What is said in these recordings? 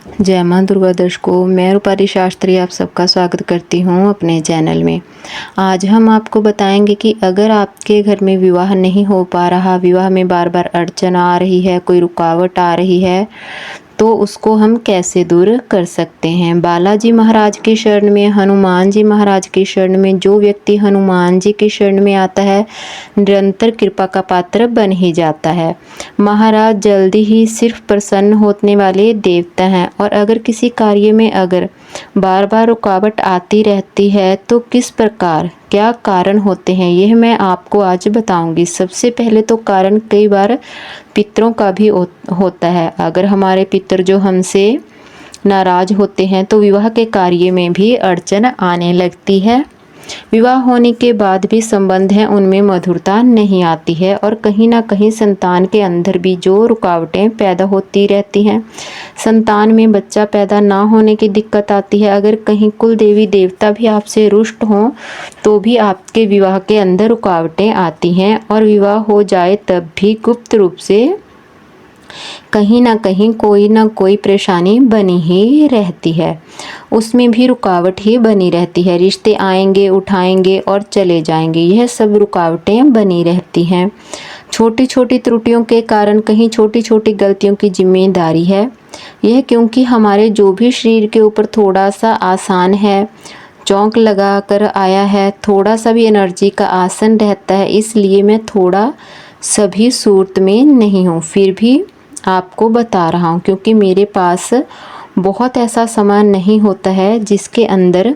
जय माँ दुर्गा दर्शकों, मैं रूपाली शास्त्री आप सबका स्वागत करती हूँ अपने चैनल में। आज हम आपको बताएंगे कि अगर आपके घर में विवाह नहीं हो पा रहा, विवाह में बार बार अड़चन आ रही है, कोई रुकावट आ रही है, तो उसको हम कैसे दूर कर सकते हैं। बालाजी महाराज की शरण में, हनुमान जी महाराज की शरण में, जो व्यक्ति हनुमान जी की शरण में आता है निरंतर कृपा का पात्र बन ही जाता है। महाराज जल्दी ही सिर्फ प्रसन्न होने वाले देवता हैं। और अगर किसी कार्य में अगर बार बार रुकावट आती रहती है तो किस प्रकार क्या कारण होते हैं, यह मैं आपको आज बताऊंगी। सबसे पहले तो कारण कई बार पितरों का भी होता है। अगर हमारे पितर जो हमसे नाराज होते हैं तो विवाह के कार्य में भी अड़चन आने लगती है। विवाह होने के बाद भी संबंध हैं उनमें मधुरता नहीं आती है और कहीं ना कहीं संतान के अंदर भी जो रुकावटें पैदा होती रहती हैं। संतान में बच्चा पैदा ना होने की दिक्कत आती है। अगर कहीं कुल देवी देवता भी आपसे रुष्ट हों तो भी आपके विवाह के अंदर रुकावटें आती हैं और विवाह हो जाए तब भी गुप्त रूप से कहीं ना कोई परेशानी बनी ही रहती है, उसमें भी रुकावट ही बनी रहती है। रिश्ते आएंगे, उठाएंगे और चले जाएंगे, यह सब रुकावटें बनी रहती हैं। छोटी छोटी त्रुटियों के कारण, कहीं छोटी छोटी गलतियों की जिम्मेदारी है यह, क्योंकि हमारे जो भी शरीर के ऊपर थोड़ा सा आसान है, चौंक लगा कर आया है, थोड़ा सा भी एनर्जी का आसन रहता है, इसलिए मैं थोड़ा सभी सूरत में नहीं हूँ, फिर भी आपको बता रहा हूँ क्योंकि मेरे पास बहुत ऐसा सामान नहीं होता है जिसके अंदर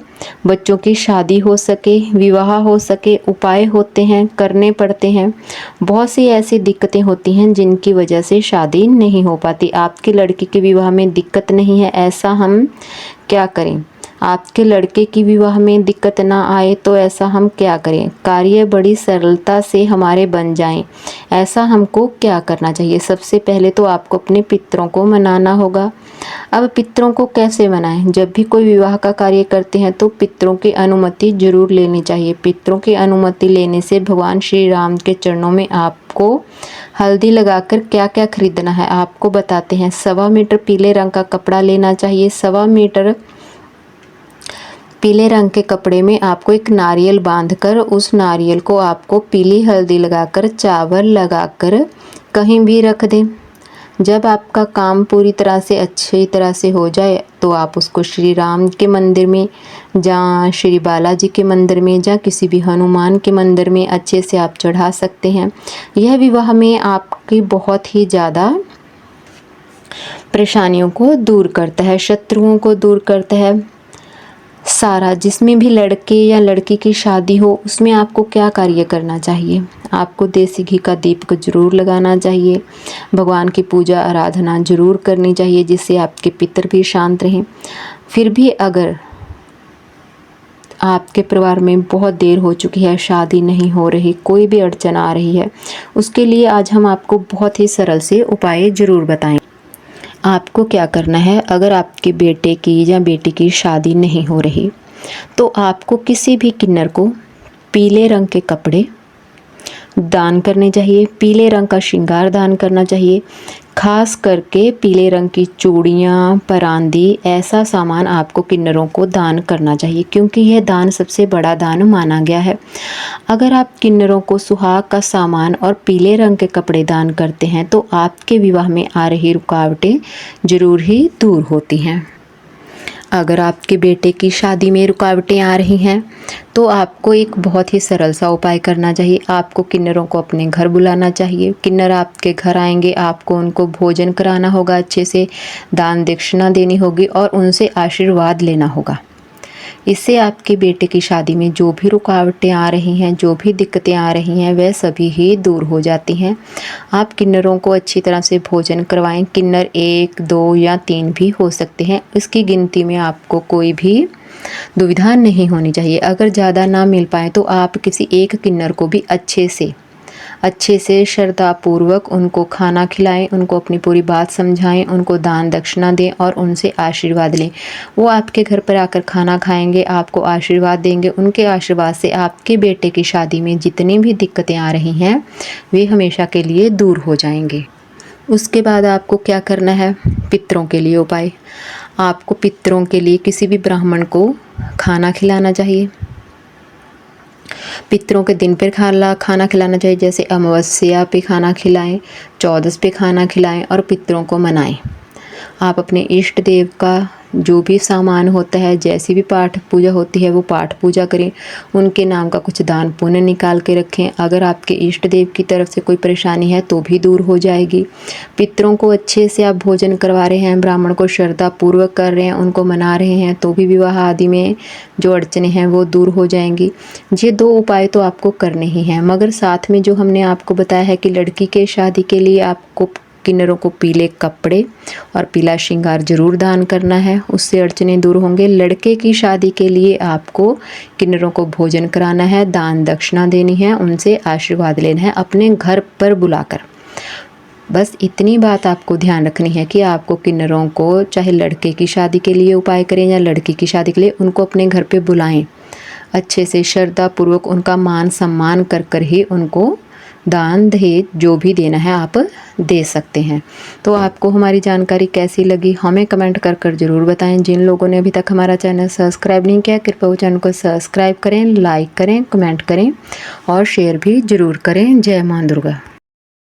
बच्चों की शादी हो सके, विवाह हो सके। उपाय होते हैं, करने पड़ते हैं। बहुत सी ऐसी दिक्कतें होती हैं जिनकी वजह से शादी नहीं हो पाती। आपके लड़के के विवाह में दिक्कत नहीं है, ऐसा हम क्या करें। आपके लड़के की विवाह में दिक्कत ना आए तो ऐसा हम क्या करें। कार्य बड़ी सरलता से हमारे बन जाएं, ऐसा हमको क्या करना चाहिए। सबसे पहले तो आपको अपने पितरों को मनाना होगा। अब पितरों को कैसे मनाएं। जब भी कोई विवाह का कार्य करते हैं तो पितरों की अनुमति जरूर लेनी चाहिए। पितरों की अनुमति लेने से भगवान श्री राम के चरणों में आपको हल्दी लगाकर क्या क्या खरीदना है आपको बताते हैं। 1.25 मीटर पीले रंग का कपड़ा लेना चाहिए। 1.25 मीटर पीले रंग के कपड़े में आपको एक नारियल बांधकर, उस नारियल को आपको पीली हल्दी लगाकर, चावल लगाकर कहीं भी रख दें। जब आपका काम पूरी तरह से अच्छी तरह से हो जाए तो आप उसको श्री राम के मंदिर में, जहाँ श्री बालाजी के मंदिर में, जहाँ किसी भी हनुमान के मंदिर में अच्छे से आप चढ़ा सकते हैं। यह विवाह में आपकी बहुत ही ज़्यादा परेशानियों को दूर करता है, शत्रुओं को दूर करता है। सारा जिसमें भी लड़के या लड़की की शादी हो उसमें आपको क्या कार्य करना चाहिए। आपको देसी घी का दीपक जरूर लगाना चाहिए। भगवान की पूजा आराधना जरूर करनी चाहिए जिससे आपके पितर भी शांत रहें। फिर भी अगर आपके परिवार में बहुत देर हो चुकी है, शादी नहीं हो रही, कोई भी अड़चन आ रही है, उसके लिए आज हम आपको बहुत ही सरल से उपाय जरूर बताएं। आपको क्या करना है। अगर आपके बेटे की या बेटी की शादी नहीं हो रही तो आपको किसी भी किन्नर को पीले रंग के कपड़े दान करने चाहिए, पीले रंग का श्रृंगार दान करना चाहिए। खास करके पीले रंग की चूड़ियाँ, परांदी, ऐसा सामान आपको किन्नरों को दान करना चाहिए क्योंकि यह दान सबसे बड़ा दान माना गया है। अगर आप किन्नरों को सुहाग का सामान और पीले रंग के कपड़े दान करते हैं तो आपके विवाह में आ रही रुकावटें जरूर ही दूर होती हैं। अगर आपके बेटे की शादी में रुकावटें आ रही हैं तो आपको एक बहुत ही सरल सा उपाय करना चाहिए। आपको किन्नरों को अपने घर बुलाना चाहिए। किन्नर आपके घर आएंगे, आपको उनको भोजन कराना होगा, अच्छे से दान दक्षिणा देनी होगी और उनसे आशीर्वाद लेना होगा। इससे आपके बेटे की शादी में जो भी रुकावटें आ रही हैं, जो भी दिक्कतें आ रही हैं, वह सभी ही दूर हो जाती हैं। आप किन्नरों को अच्छी तरह से भोजन करवाएं। किन्नर 1, 2 या 3 भी हो सकते हैं, इसकी गिनती में आपको कोई भी दुविधा नहीं होनी चाहिए। अगर ज़्यादा ना मिल पाए तो आप किसी एक किन्नर को भी अच्छे से श्रद्धापूर्वक उनको खाना खिलाएं, उनको अपनी पूरी बात समझाएं, उनको दान दक्षिणा दें और उनसे आशीर्वाद लें। वो आपके घर पर आकर खाना खाएंगे, आपको आशीर्वाद देंगे। उनके आशीर्वाद से आपके बेटे की शादी में जितनी भी दिक्कतें आ रही हैं वे हमेशा के लिए दूर हो जाएंगे। उसके बाद आपको क्या करना है। पितरों के लिए उपाय। आपको पितरों के लिए किसी भी ब्राह्मण को खाना खिलाना चाहिए। पितरों के दिन पर खाना खिलाना चाहिए, जैसे अमावस्या पे खाना खिलाएं, चौदस पे खाना खिलाएं और पितरों को मनाएं। आप अपने इष्ट देव का जो भी सामान होता है, जैसी भी पाठ पूजा होती है वो पाठ पूजा करें। उनके नाम का कुछ दान पुण्य निकाल के रखें। अगर आपके इष्ट देव की तरफ से कोई परेशानी है तो भी दूर हो जाएगी। पितरों को अच्छे से आप भोजन करवा रहे हैं, ब्राह्मण को श्रद्धापूर्वक कर रहे हैं, उनको मना रहे हैं, तो भी विवाह आदि में जो अड़चने हैं वो दूर हो जाएंगी। ये 2 उपाय तो आपको करने ही हैं, मगर साथ में जो हमने आपको बताया है कि लड़की के शादी के लिए आपको किन्नरों को पीले कपड़े और पीला श्रृंगार जरूर दान करना है, उससे अड़चने दूर होंगे। लड़के की शादी के लिए आपको किन्नरों को भोजन कराना है, दान दक्षिणा देनी है, उनसे आशीर्वाद लेना है अपने घर पर बुलाकर। बस इतनी बात आपको ध्यान रखनी है कि आपको किन्नरों को, चाहे लड़के की शादी के लिए उपाय करें या लड़की की शादी के लिए, उनको अपने घर पे बुलाएं। अच्छे से श्रद्धापूर्वक उनका मान सम्मान कर कर ही उनको दान दहेज जो भी देना है आप दे सकते हैं। तो आपको हमारी जानकारी कैसी लगी हमें कमेंट कर कर ज़रूर बताएं। जिन लोगों ने अभी तक हमारा चैनल सब्सक्राइब नहीं किया, कृपया वो चैनल को सब्सक्राइब करें, लाइक करें, कमेंट करें और शेयर भी ज़रूर करें। जय मां दुर्गा।